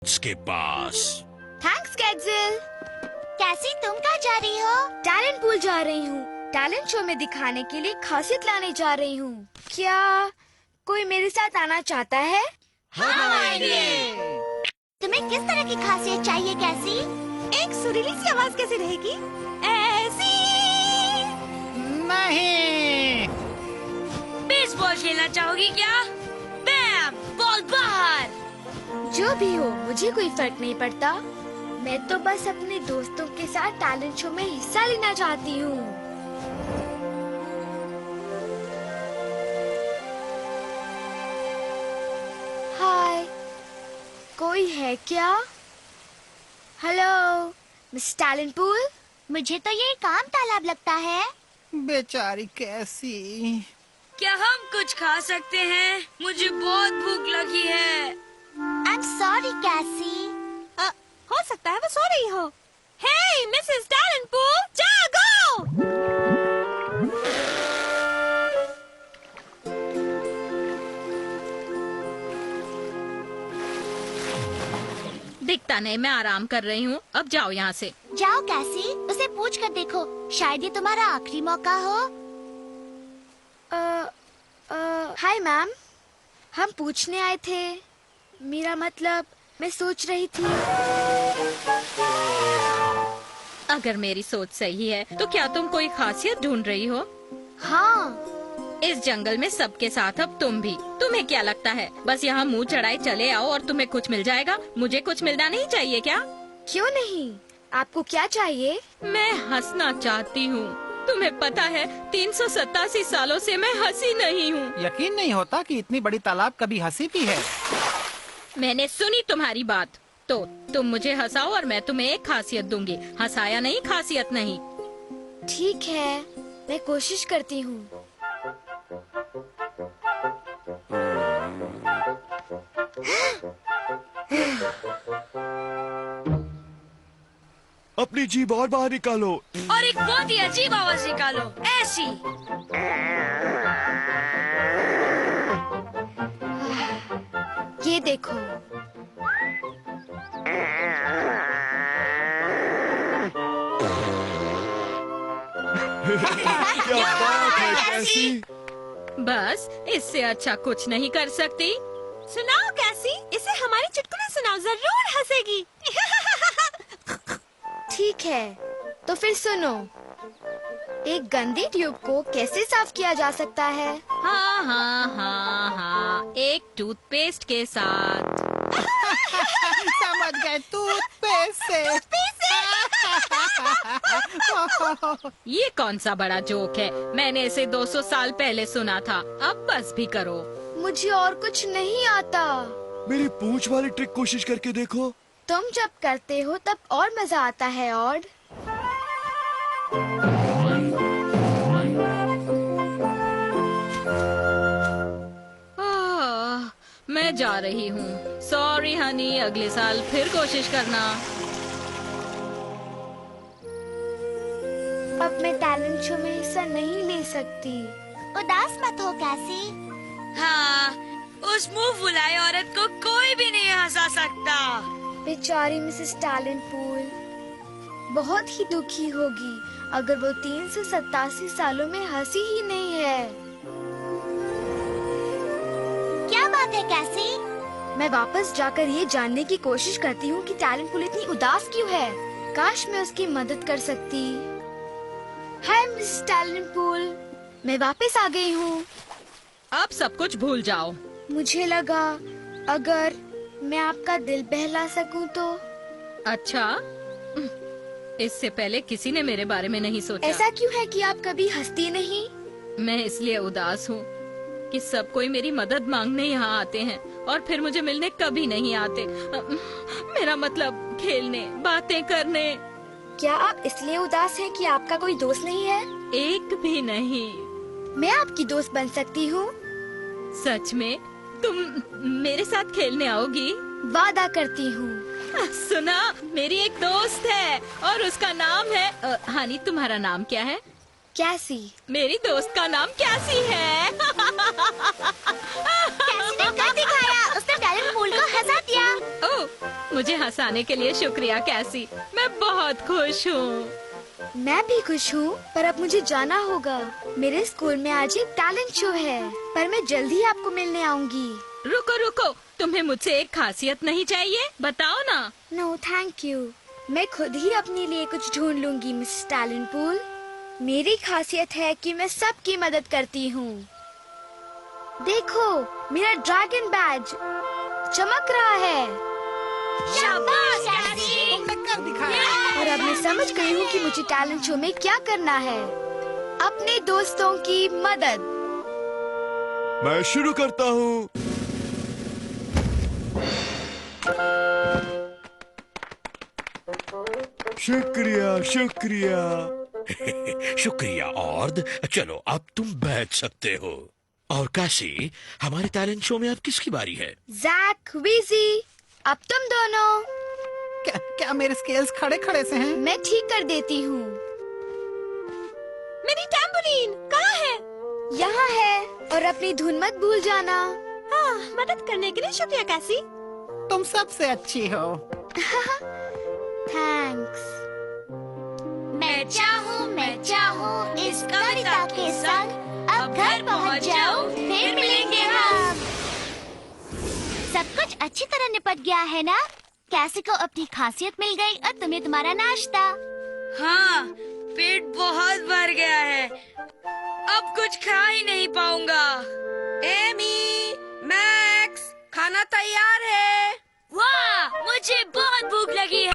के पास। थैंक्स कैटजिल। कैसी तुम कहाँ जा रही हो? टैलेंट पूल जा रही हूँ। टैलेंट शो में दिखाने के लिए खासियत लाने जा रही हूँ। क्या कोई मेरे साथ आना चाहता है? हम आएंगे। तुम्हें किस तरह की खासियत चाहिए कैसी? एक सुरीली सी आवाज कैसी रहेगी? ऐसी नहीं। बेसबॉल खेलना चाहोगी क्या? बैम, बॉल बाहर। जो भी हो मुझे कोई फर्क नहीं पड़ता। मैं तो बस अपने दोस्तों के साथ टैलेंट शो में हिस्सा लेना चाहती हूँ। हाय, कोई है क्या? Hello miss talent pool. मुझे तो ये काम तालाब लगता है। बेचारी कैसी। क्या हम कुछ खा सकते हैं? मुझे बहुत भूख लगी है। I'm sorry कैसी। हो सकता है वो सो रही हो। हे मिसेस टैलेंट पूल, जागो! दिखता नहीं, मैं आराम कर रही हूँ। अब जाओ यहाँ से। जाओ कैसी, उसे पूछ कर देखो, शायद ये तुम्हारा आखिरी मौका हो। हाय मैम, हम पूछने आए थे। मेरा मतलब मैं सोच रही थी। अगर मेरी सोच सही है तो क्या तुम कोई खासियत ढूंढ रही हो? हाँ, इस जंगल में सबके साथ अब तुम भी। तुम्हें क्या लगता है बस यहाँ मुंह चढ़ाए चले आओ और तुम्हें कुछ मिल जाएगा? मुझे कुछ मिलना नहीं चाहिए क्या? क्यों नहीं? आपको क्या चाहिए? मैं हंसना चाहती हूँ। तुम्हें पता है 387 सालों से मैं हंसी नहीं हूँ। यकीन नहीं होता कि इतनी बड़ी तालाब कभी हंसी भी है। मैंने सुनी तुम्हारी बात, तो तुम मुझे हंसाओ और मैं तुम्हें एक खासियत दूंगी। हंसाया नहीं, खासियत नहीं। ठीक है, मैं कोशिश करती हूँ। अपनी जीभ और बाहर निकालो। और एक बहुत ही अजीब आवाज निकालो, ऐसी। ये देखो। क्या बात है कैसी? बस इससे अच्छा कुछ नहीं कर सकती। सुनाओ कैसी, इसे हमारी चुटकुले सुनाओ, जरूर हंसेगी। ठीक है, तो फिर सुनो। एक गंदी ट्यूब को कैसे साफ किया जा सकता है? हाँ हाँ हाँ हाँ, एक टूथपेस्ट के साथ। समझ गए, टूथपेस्ट से। ये कौन सा बड़ा जोक है? मैंने इसे 200 साल पहले सुना था। अब बस भी करो। मुझे और कुछ नहीं आता। मेरी पूंछ वाली ट्रिक कोशिश करके देखो। तुम जब करते हो तब और मजा आता है। और मैं जा रही हूँ। सॉरी हनी, अगले साल फिर कोशिश करना। अब मैं टैलेंट शो में हिस्सा नहीं ले सकती। उदास मत हो कैसी। हाँ, उस मुंह फुलाए औरत को कोई भी नहीं हंसा सकता। बेचारी मिसेस टैलेंट पूल बहुत ही दुखी होगी अगर वो 387 सालों में हंसी ही नहीं है। क्या बात है कैसी? मैं वापस जाकर ये जानने की कोशिश करती हूँ कि टैलेंट पूल इतनी उदास क्यों है। काश मैं उसकी मदद कर सकती। हाय मिसेस टैलेंट पूल, मैं वापस आ गई हूँ। अब सब कुछ भूल जाओ। मुझे लगा अगर मैं आपका दिल बहला सकूं तो। अच्छा, इससे पहले किसी ने मेरे बारे में नहीं सोचा। ऐसा क्यों है कि आप कभी हंसती नहीं? मैं इसलिए उदास हूँ कि सब कोई मेरी मदद मांगने यहाँ आते हैं और फिर मुझे मिलने कभी नहीं आते। मेरा मतलब खेलने, बातें करने। क्या आप इसलिए उदास हैं कि आपका कोई दोस्त नहीं है? एक भी नहीं। मैं आपकी दोस्त बन सकती हूँ। सच में? तुम मेरे साथ खेलने आओगी? वादा करती हूँ। सुना, मेरी एक दोस्त है और उसका नाम है हानी। तुम्हारा नाम क्या है? कैसी। मेरी दोस्त का नाम कैसी है? कैसी ने कर दिखाया, उसने टैलेंट पूल को हंसा दिया। ओह, मुझे हंसाने के लिए शुक्रिया कैसी। मैं बहुत खुश हूँ। मैं भी खुश हूँ, पर अब मुझे जाना होगा। मेरे स्कूल में आज एक टैलेंट शो है, पर मैं जल्दी आपको मिलने आऊंगी। रुको रुको, तुम्हें मुझसे एक खासियत नहीं चाहिए? बताओ ना। नो थैंक यू, मैं खुद ही अपने लिए कुछ ढूंढ लूंगी मिस टैलेंट पूल। मेरी खासियत है कि मैं सबकी मदद करती हूँ। देखो, मेरा ड्रैगन बैज चमक रहा है शाबाश कैसी। तुमने कर दिखाया। और अब मैं समझ गई हूँ कि मुझे टैलेंट शो में क्या करना है। अपने दोस्तों की मदद। मैं शुरू करता हूँ। शुक्रिया शुक्रिया। शुक्रिया ऑर्ड। चलो अब तुम बैठ सकते हो। और कैसी, हमारे टैलेंट शो में अब किसकी बारी है? जैक, वीजी, अब तुम दोनों। क्या मेरे स्केल्स खड़े खड़े से हैं? मैं ठीक कर देती हूँ। मेरी टैम्पोलिन कहाँ है? यहाँ है, और अपनी धुन मत भूल जाना। मदद करने के लिए शुक्रिया कैसी। तुम सबसे अच्छी हो। थैंक्स। मैं चाहूँ इस कविता के संग अब घर पहुँच जाऊँ, फिर मिलेंगे हम। सब कुछ अच्छी तरह निपट गया है ना? कैसी को अपनी खासियत मिल गई और तुम्हें तुम्हारा नाश्ता। हाँ, पेट बहुत भर गया है। अब कुछ खा ही नहीं पाऊंगा। एमी, मैक्स, खाना तैयार है। वाह, मुझे बहुत भूख लगी है।